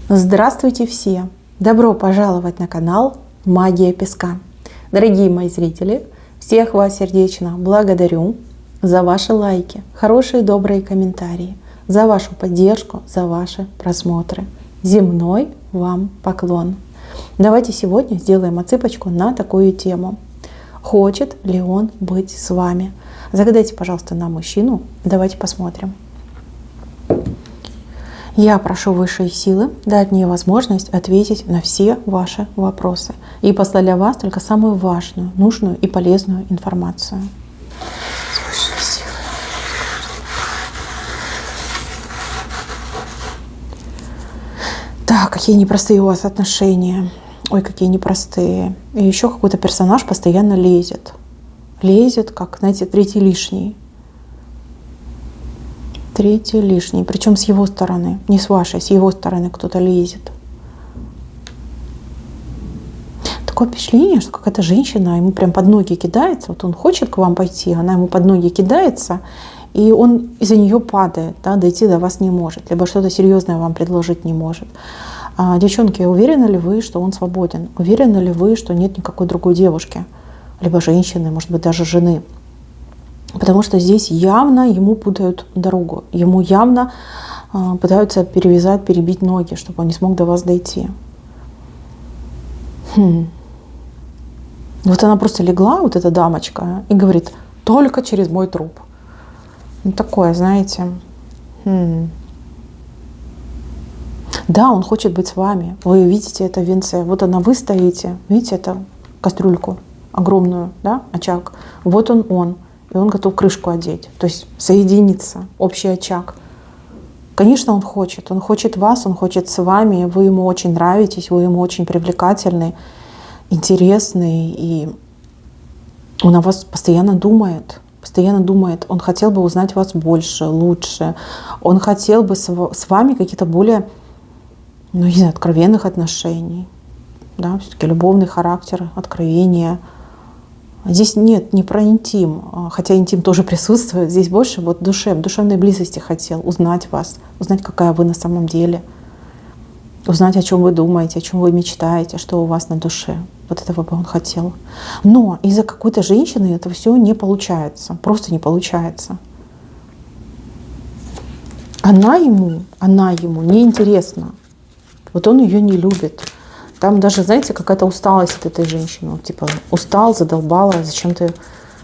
Здравствуйте все! Добро пожаловать на канал Магия Песка. Дорогие мои зрители, всех вас сердечно благодарю за ваши лайки, хорошие добрые комментарии, за вашу поддержку, за ваши просмотры. Земной вам поклон! Давайте сегодня сделаем отсыпочку на такую тему. Хочет ли он быть с вами? Загадайте, пожалуйста, на мужчину. Давайте посмотрим. Я прошу высшие силы дать мне возможность ответить на все ваши вопросы и послать для вас только самую важную, нужную и полезную информацию. Высшие силы. Так, какие непростые у вас отношения. Ой, какие непростые. И еще какой-то персонаж постоянно лезет. Лезет, как, знаете, третий лишний. Третий лишний, причем с его стороны, не с вашей, с его стороны кто-то лезет. Такое впечатление, что какая-то женщина ему прям под ноги кидается, вот он хочет к вам пойти, она ему под ноги кидается, и он из-за нее падает, да, дойти до вас не может, либо что-то серьезное вам предложить не может. Девчонки, уверены ли вы, что он свободен? Уверены ли вы, что нет никакой другой девушки, либо женщины, может быть, даже жены? Потому что здесь явно ему путают дорогу. Ему явно пытаются перевязать, перебить ноги, чтобы он не смог до вас дойти. Вот она просто легла, вот эта дамочка, и говорит: только через мой труп. Ну, такое, знаете. Да, он хочет быть с вами. Вы видите это в венце. Вот она, вы стоите. Видите эту кастрюльку огромную, да, очаг. Вот он. И он готов крышку одеть, то есть соединиться, общий очаг. Конечно, он хочет вас, он хочет с вами, вы ему очень нравитесь, вы ему очень привлекательны, интересны, и он о вас постоянно думает, он хотел бы узнать вас больше, лучше, он хотел бы с вами какие-то более, не знаю, откровенных отношений, да, все-таки любовный характер, откровения. Здесь нет, не про интим, хотя интим тоже присутствует. Здесь больше вот душевной близости хотел узнать вас, узнать, какая вы на самом деле, узнать, о чем вы думаете, о чем вы мечтаете, что у вас на душе. Вот этого бы он хотел. Но из-за какой-то женщины это все не получается, просто не получается. Она ему не интересна. Вот он ее не любит. Там даже, знаете, какая-то усталость от этой женщины. Вот, типа, устал, задолбала, зачем ты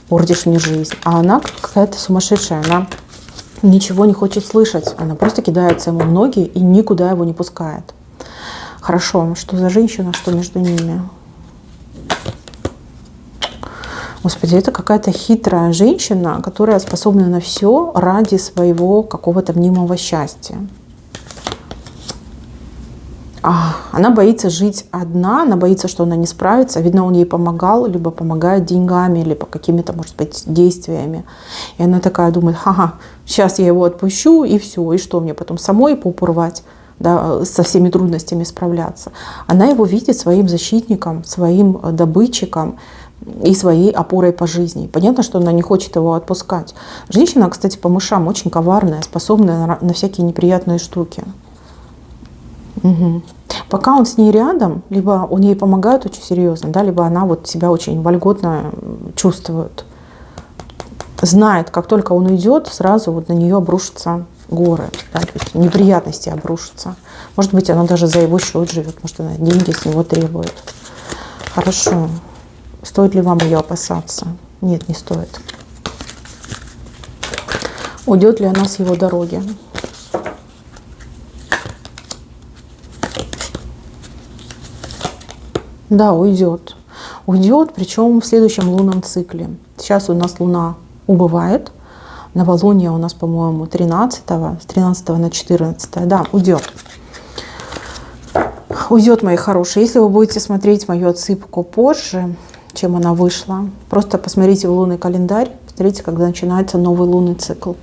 портишь мне жизнь. А она какая-то сумасшедшая, она ничего не хочет слышать. Она просто кидается ему в ноги и никуда его не пускает. Хорошо, что за женщина, что между ними? Господи, это какая-то хитрая женщина, которая способна на все ради своего какого-то мнимого счастья. Она боится жить одна, она боится, что она не справится. Видно, он ей помогал, либо помогает деньгами, либо какими-то, может быть, действиями. И она такая думает: ага, сейчас я его отпущу, и все, и что мне потом самой попу рвать, да, со всеми трудностями справляться. Она его видит своим защитником, своим добытчиком и своей опорой по жизни. Понятно, что она не хочет его отпускать. Женщина, кстати, по мышам очень коварная, способная на всякие неприятные штуки. Угу. Пока он с ней рядом, либо он ей помогает очень серьезно, да, либо она вот себя очень вольготно чувствует. Знает, как только он уйдет, сразу вот на нее обрушатся горы, да, то есть неприятности обрушатся. Может быть, она даже за его счет живет, может, она деньги с него требует. Хорошо. Стоит ли вам ее опасаться? Нет, не стоит. Уйдет ли она с его дороги? Да, уйдет. Уйдет, причем в следующем лунном цикле. Сейчас у нас Луна убывает. Новолуние у нас, по-моему, 13-го, с 13 на 14. Да, уйдет. Уйдет, мои хорошие. Если вы будете смотреть мою отсыпку позже, чем она вышла, просто посмотрите в лунный календарь, посмотрите, когда начинается новый лунный цикл.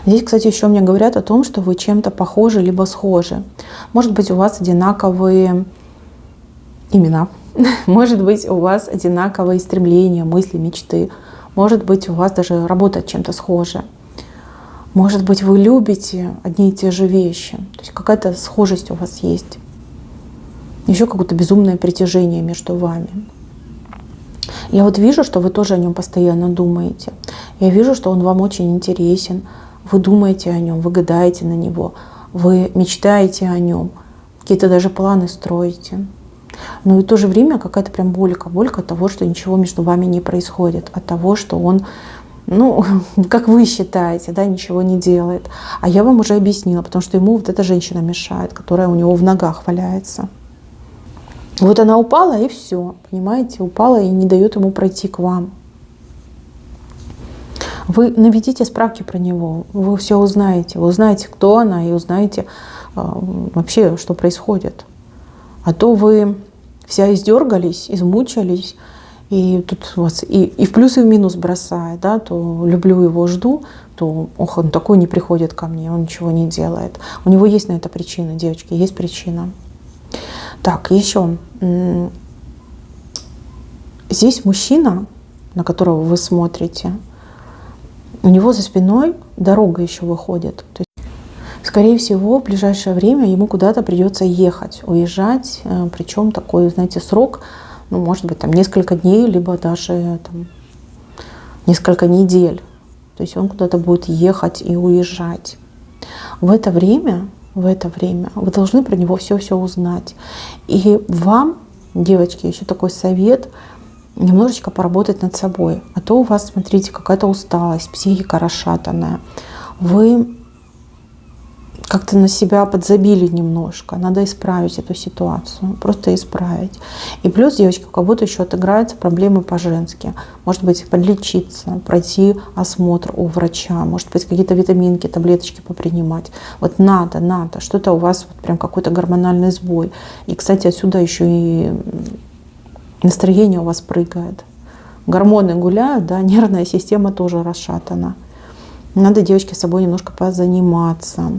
Здесь, кстати, еще мне говорят о том, что вы чем-то похожи либо схожи. Может быть, у вас одинаковые имена. Может быть, у вас одинаковые стремления, мысли, мечты. Может быть, у вас даже работа чем-то схожа. Может быть, вы любите одни и те же вещи. То есть какая-то схожесть у вас есть. Еще какое-то безумное притяжение между вами. Я вот вижу, что вы тоже о нем постоянно думаете. Я вижу, что он вам очень интересен. Вы думаете о нем, вы гадаете на него, вы мечтаете о нем, какие-то даже планы строите. Но и в то же время какая-то прям болька от того, что ничего между вами не происходит, от того, что он, ну, как вы считаете, да, ничего не делает. А я вам уже объяснила, потому что ему вот эта женщина мешает, которая у него в ногах валяется. Вот она упала, и все, понимаете, упала и не дает ему пройти к вам. Вы наведите справки про него, вы все узнаете. Вы узнаете, кто она, и узнаете вообще, что происходит. А то вы вся издергались, измучились, и тут вас и в плюс, и в минус бросает, да, то люблю его, жду, то ох, он такой не приходит ко мне, он ничего не делает. У него есть на это причина, девочки, есть причина. Так, еще. Здесь мужчина, на которого вы смотрите, у него за спиной дорога еще выходит. То есть, скорее всего, в ближайшее время ему куда-то придется ехать, уезжать. Причем такой, знаете, срок, ну, может быть, там несколько дней, либо даже там, несколько недель. То есть он куда-то будет ехать и уезжать. В это время вы должны про него все узнать. И вам, девочки, еще такой совет: немножечко поработать над собой. А то у вас, смотрите, какая-то усталость, психика расшатанная. Вы как-то на себя подзабили немножко. Надо исправить эту ситуацию. Просто исправить. И плюс, девочки, у кого-то еще отыграются проблемы по-женски. Может быть, подлечиться, пройти осмотр у врача. Может быть, какие-то витаминки, таблеточки попринимать. Вот надо. Что-то у вас вот прям какой-то гормональный сбой. И, кстати, отсюда еще и настроение у вас прыгает. Гормоны гуляют, да, нервная система тоже расшатана. Надо, девочки, с собой немножко позаниматься.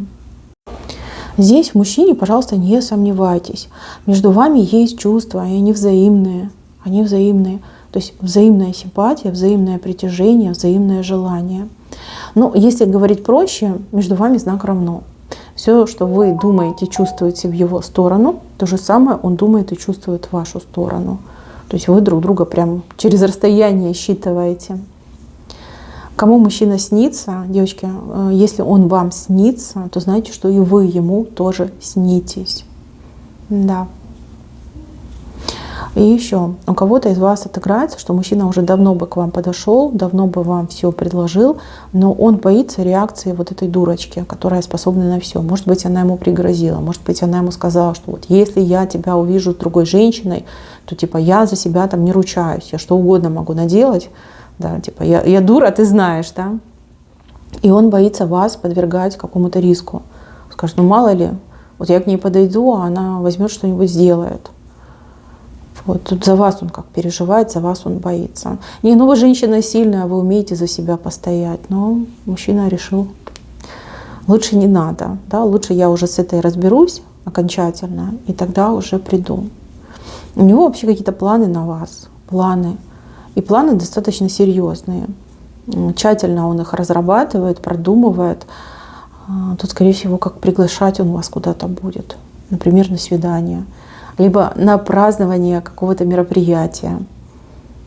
Здесь в мужчине, пожалуйста, не сомневайтесь. Между вами есть чувства, и они взаимные. То есть взаимная симпатия, взаимное притяжение, взаимное желание. Но если говорить проще, между вами знак равно. Все, что вы думаете, чувствуете в его сторону, то же самое он думает и чувствует в вашу сторону. То есть вы друг друга прям через расстояние считываете. Кому мужчина снится, девочки, если он вам снится, то знайте, что и вы ему тоже снитесь. Да. И еще, у кого-то из вас отыграется, что мужчина уже давно бы к вам подошел, давно бы вам все предложил, но он боится реакции вот этой дурочки, которая способна на все. Может быть, она ему пригрозила, может быть, она ему сказала, что вот если я тебя увижу с другой женщиной, то типа я за себя там не ручаюсь, я что угодно могу наделать. Да, типа я дура, ты знаешь, да? И он боится вас подвергать какому-то риску. Скажет, ну мало ли, вот я к ней подойду, а она возьмет что-нибудь сделает. Вот тут за вас он как переживает, за вас он боится. Не, ну вы женщина сильная, вы умеете за себя постоять, но мужчина решил, лучше не надо, да? Лучше я уже с этой разберусь окончательно, и тогда уже приду. У него вообще какие-то планы на вас, планы. И планы достаточно серьезные. Тщательно он их разрабатывает, продумывает. Тут, скорее всего, как приглашать он вас куда-то будет. Например, на свидание. Либо на празднование какого-то мероприятия.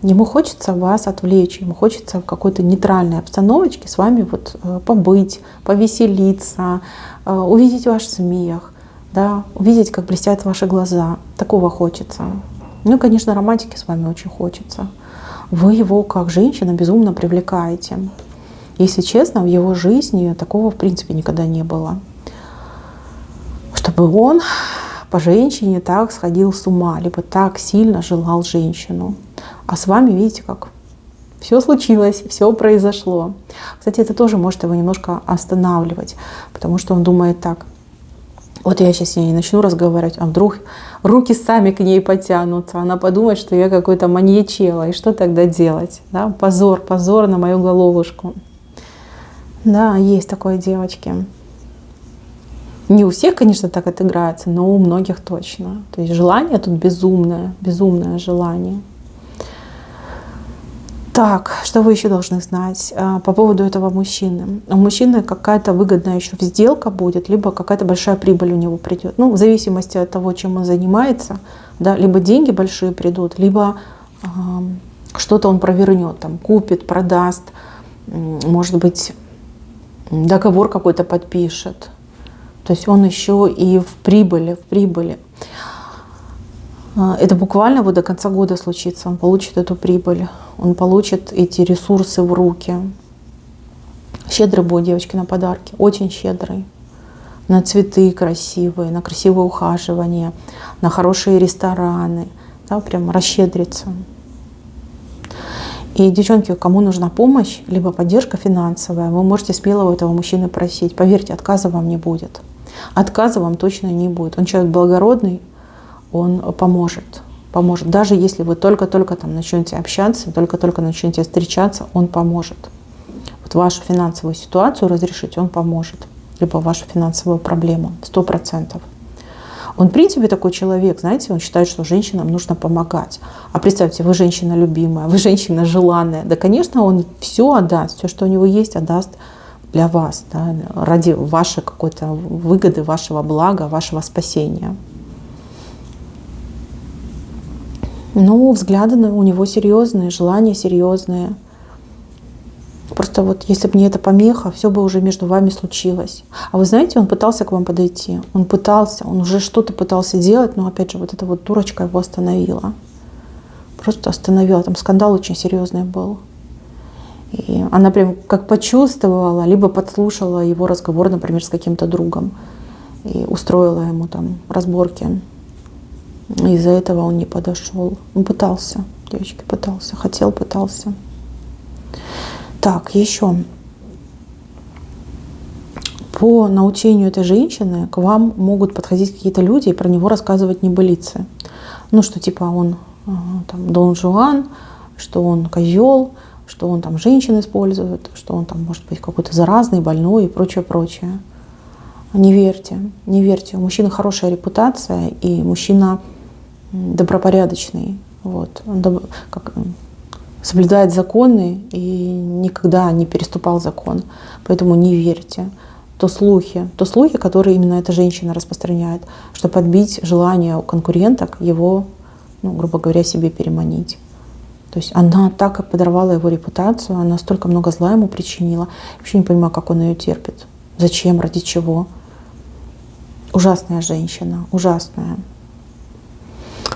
Ему хочется вас отвлечь, ему хочется в какой-то нейтральной обстановочке с вами вот побыть, повеселиться, увидеть ваш смех, да, увидеть, как блестят ваши глаза. Такого хочется. Ну, конечно, романтики с вами очень хочется. Вы его, как женщина, безумно привлекаете. Если честно, в его жизни такого, в принципе, никогда не было. Чтобы он по женщине так сходил с ума, либо так сильно желал женщину. А с вами, видите, как все случилось, все произошло. Кстати, это тоже может его немножко останавливать, потому что он думает так: вот я сейчас с ней начну разговаривать, а вдруг руки сами к ней потянутся, она подумает, что я какой-то маньячела, и что тогда делать? Да? Позор на мою головушку. Да, есть такое, девочки. Не у всех, конечно, так отыграется, но у многих точно. То есть желание тут безумное желание. Так, что вы еще должны знать по поводу этого мужчины? У мужчины какая-то выгодная еще сделка будет, либо какая-то большая прибыль у него придет. Ну, в зависимости от того, чем он занимается, да, либо деньги большие придут, либо что-то он провернет, там, купит, продаст, может быть, договор какой-то подпишет. То есть он еще и в прибыли, в прибыли. Это буквально вот до конца года случится. Он получит эту прибыль, он получит эти ресурсы в руки. Щедрый будет, девочки, на подарки, очень щедрый. На цветы красивые, на красивое ухаживание, на хорошие рестораны. Да, прям расщедрится. И, девчонки, кому нужна помощь, либо поддержка финансовая, вы можете смело у этого мужчины просить. Поверьте, отказа вам не будет. Отказа вам точно не будет. Он человек благородный, он поможет. Поможет. Даже если вы только-только там начнете общаться, только-только начнете встречаться, он поможет. Вот вашу финансовую ситуацию разрешить он поможет. Либо вашу финансовую проблему. 100%. Он, в принципе, такой человек, знаете, он считает, что женщинам нужно помогать. А представьте, вы женщина любимая, вы женщина желанная. Да, конечно, он все отдаст, все, что у него есть, отдаст для вас, да, ради вашей какой-то выгоды, вашего блага, вашего спасения. Ну, взгляды у него серьезные, желания серьезные. Просто вот если бы не эта помеха, все бы уже между вами случилось. А вы знаете, он пытался к вам подойти. Он пытался, он уже что-то пытался делать, но опять же вот эта вот дурочка его остановила. Просто остановила. Там скандал очень серьезный был. И она прям как почувствовала, либо подслушала его разговор, например, с каким-то другом. И устроила ему там разборки. Из-за этого он не подошел. Он пытался, девочки, пытался, хотел, пытался. Так, еще. По научению этой женщины к вам могут подходить какие-то люди и про него рассказывать небылицы. Ну, что типа он там Дон Жуан, что он козел, что он там женщин использует, что он там может быть какой-то заразный, больной и прочее, прочее. Не верьте, не верьте. У мужчины хорошая репутация, и мужчина добропорядочный. Вот. Он соблюдает законы и никогда не переступал закон. Поэтому не верьте. То слухи, которые именно эта женщина распространяет, чтобы подбить желание у конкуренток его, ну, грубо говоря, себе переманить. То есть она так и подорвала его репутацию, она столько много зла ему причинила. Я вообще не понимаю, как он ее терпит. Зачем, ради чего. Ужасная женщина, ужасная.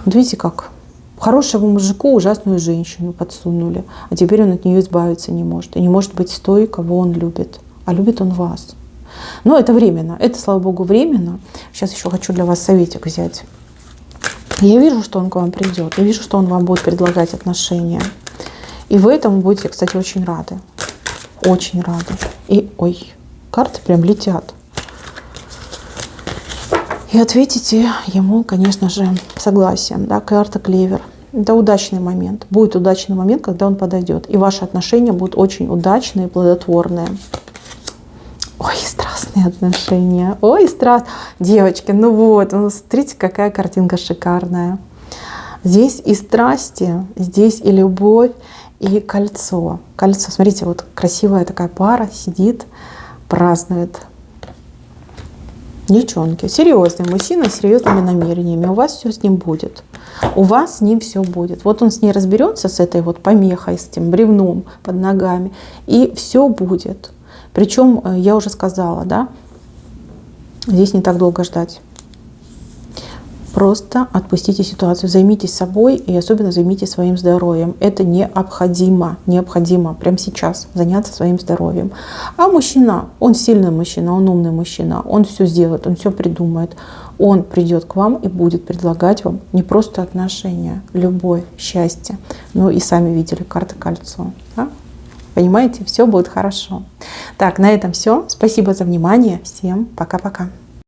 Вот видите как? Хорошему мужику ужасную женщину подсунули, а теперь он от нее избавиться не может. И не может быть с той, кого он любит. А любит он вас. Но это временно. Это, слава богу, временно. Сейчас еще хочу для вас советик взять. Я вижу, что он к вам придет. Я вижу, что он вам будет предлагать отношения. И вы этому будете, кстати, очень рады. Очень рады. И, ой, карты прям летят. И ответите ему, конечно же, согласием. Да, карта клевер. Это удачный момент. Будет удачный момент, когда он подойдет. И ваши отношения будут очень удачные, плодотворные. Ой, страстные отношения. Ой, страстные. Девочки, ну вот, смотрите, какая картинка шикарная. Здесь и страсти, здесь и любовь, и кольцо. Кольцо, смотрите, вот красивая такая пара сидит, празднует. Девчонки, серьезный мужчина с серьезными намерениями. У вас все с ним будет. У вас с ним все будет. Вот он с ней разберется, с этой вот помехой, с этим бревном под ногами, и все будет. Причем, я уже сказала, да, здесь не так долго ждать. Просто отпустите ситуацию, займитесь собой и особенно займитесь своим здоровьем. Это необходимо, необходимо прямо сейчас заняться своим здоровьем. А мужчина, он сильный мужчина, он умный мужчина, он все сделает, он все придумает. Он придет к вам и будет предлагать вам не просто отношения, любовь, счастье, но и сами видели карты кольцо. Да? Понимаете, все будет хорошо. Так, на этом все. Спасибо за внимание. Всем пока-пока.